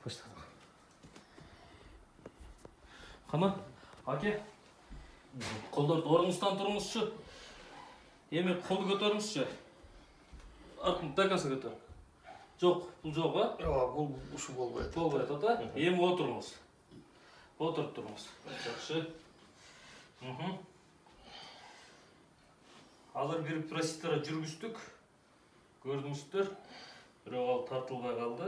Başladık. Қана, аке, қолдарды орныңыздан тұрыңызшы. Еме қолды көтеріңізші. Артын дакасын көтер. Жоқ, бұл жоқ, а? Бұл ұшы болбайды. Болбайды, ата? Еме отырыңыз. Отырып тұрыңыз. Жақсы. Азыр бір процедура жүргіздік. Көрдіңіздер. Біреу ал тартылбай қалды.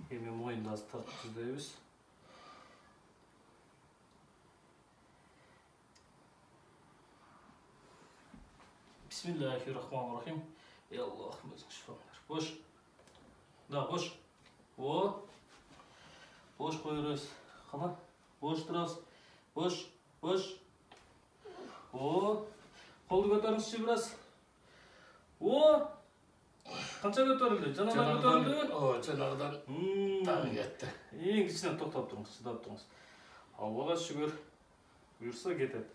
Еме мойынды аз тартып жүздейбіз. Бисмиллахиррахманиррахим. Ey Allah'ım özün şifanlar. Boş. Da boş. O. Boş koyuyoruz. Kana. Boş duruz. Boş. Boş. O. Koldu götürünüzçü biraz. O. Kança götürüldü? Canavar götürüldü? O canardan tabi gitti. Ең кішкене тоқтап тұрыңыз, шыдап тұрыңыз. Аллаға шүкір. Бұйырса кетеді.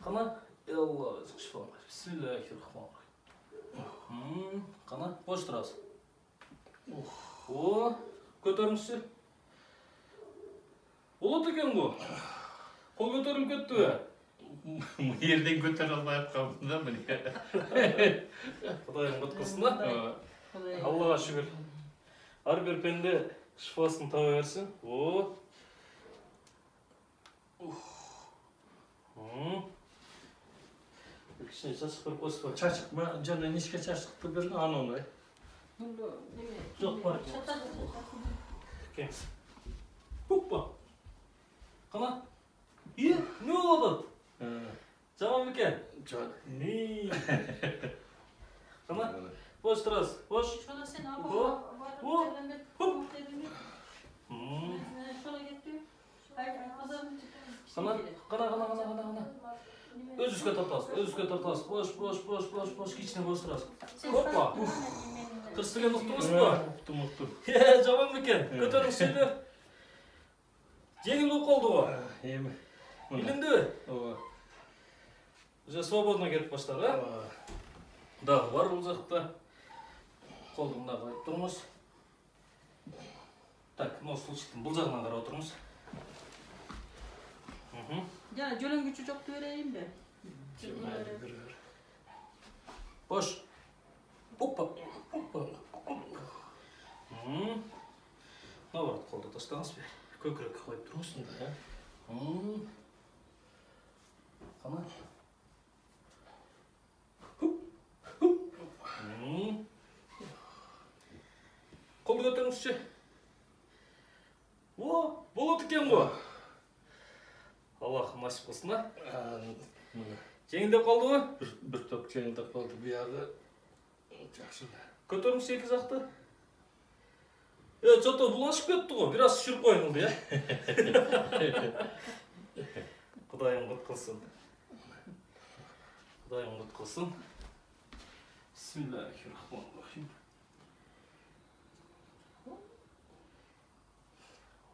Қана, Алла өзің шифаң бер. Бисмиллахиррахманиррахим. Қана, бош тұрасыз. О, көтеріңізші. Болады екен бұл. Қол көтеріліп кетті бе? Yerden götür almayıp kaldım da mı? Құдайым құтқылсын да. Аллаға шүкір. Әрбір пенде шифасын таба берсін. О. Кішкене шашық бір қосып бар. Çaşık mı? Canı nişke çaşıktı bir an onu. Жоқ бар. Кеңіз. Hoppa. Қана. Не болады? Жаман екен? Can. Қана. Бош тұрасыз. Бош. Şöyle sen al O. bak. O. Hop. Şöyle getir. Hayır, pazarın Қана. Қана. Өзіңізге тартасыз. Бош. Кичіне бош тұрасыз. Hoppa. Кірістіген ұқтыңыз ба? Ұқтым. Жаман екен? Көтеріңіз сөйді. Жеңіл болып қалды ғой. Еми. Білінді бе? Уже свободно кетіп баштар, а? Дағы бар бұл жақта. Қолды мына қойып тұрмыз. Так, мына стульчиктің бұл жағынан қарап отырмыз. Ya jölön gücü çok da vereyim de. Boş. Hoppa. Ne var қолды тастаңыз бе? Көкірек қойып тұрмыз. Қана. Қолды көтеріңізші. О, болады екен ғой. Аллахым насип қылсын, а? Жеңілдеп қалды ғой? Bir top çayında kaldı bir yerde. Жақсы. Көтеріңізші екі жақты. Что-то бұлашып кетті ғой. Biraz шүріп қойыңылды, я? Құдайым құт қылсын. Бисмиллахиррахманиррахим.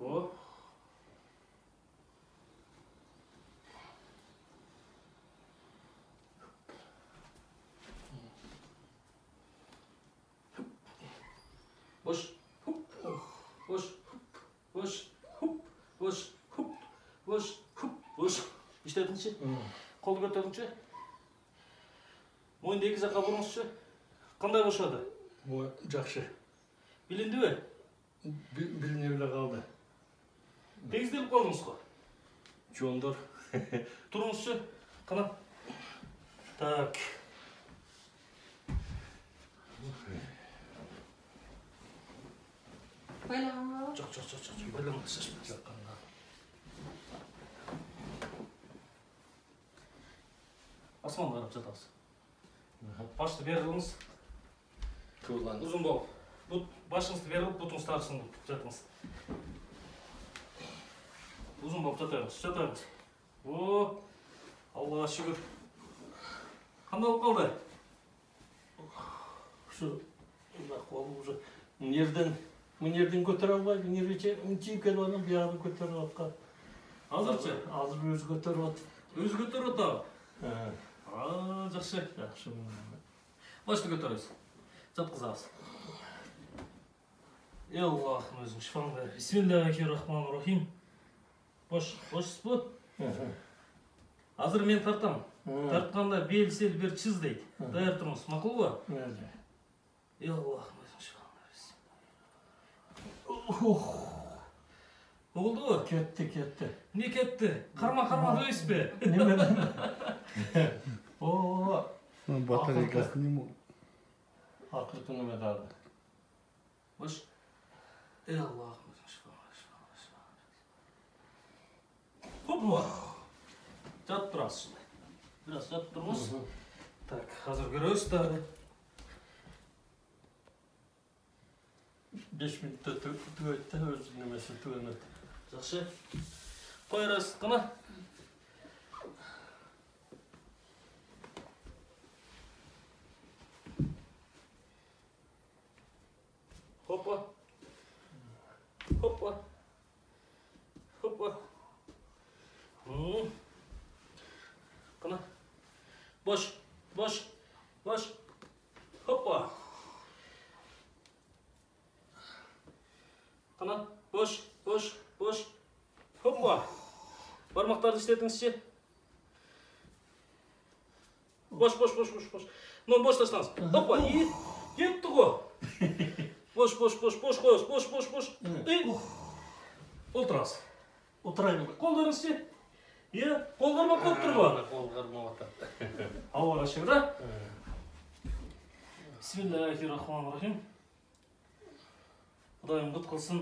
О. Boş. Boş. İşledinçi. Қолды көтеріңші. Мойынды екі жаққа бұрыңызшы. Қандай бошады? Жақсы. Білінді бе? Biline bile kaldı. Тегізделіп қалдыңыз ғой. Jondur. Тұрыңызшы. Қана. Так. Baylağı. Жоқ. Байланды шашпаңыз. Асман қарап жатасыз. Башты беріліңіз. Kullandı. Uzun болып. Başınızды беріліп, бұтыңыз тарсын жатыңыз. Uzun болып жатарыңыз. О, Аллаға шүкір. Қандай болып қалды? Şu kolu уже. Nereden götür almayı, nereden çiğken onun bir yanı götür alka. Азырчы? Azır özü götür at. Өзі көтеріп отыр. Жақсы. Башты көтеріңіз. Жатқызамыз. Ey Allah'ım özün şifan ver. Bismillahirrahmanirrahim. Boş bu. Hazır men tartam. Tartқанда бел сел бер чиз дейді. Даяр тұрмыз. Мақұл ба? Ey Allah'ım özün şifan ver. Oldu mu? Ketdi. Ne ketdi? Karma döyüs be. Nemedim? Oo. Bataryakası ne mi? Hakikaten neme dardı. Boş. Ey Allah'ım özün şifan ver. Hoppa. Jat turasыз şimdi. Biraz jat turmuz. Tak, hazır görüyoruz da. 5 minutта түгетті өз немесі түгенеді. Жақсы. Қойырасыз қана. Hoppa. Қана. Boş. Hoppa. Қана. Boş. Hoppa. Бармақтарды істетіңізше. Boş. Ну, boş тастаңыз. Hoppa. Етті ғой. Boş қойыңыз. Boş. Отырасыз. Отырайын ба? Қолдарыңыз ше. Қол қармақ болып тұр ғой. Қол қармап атады. Ауаға шығыра. Bismillahirrahmanirrahim. Құдайым құт қылсын.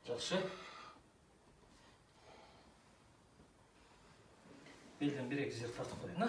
Жақсы. Белден бір-екі жер тартып қойын, а?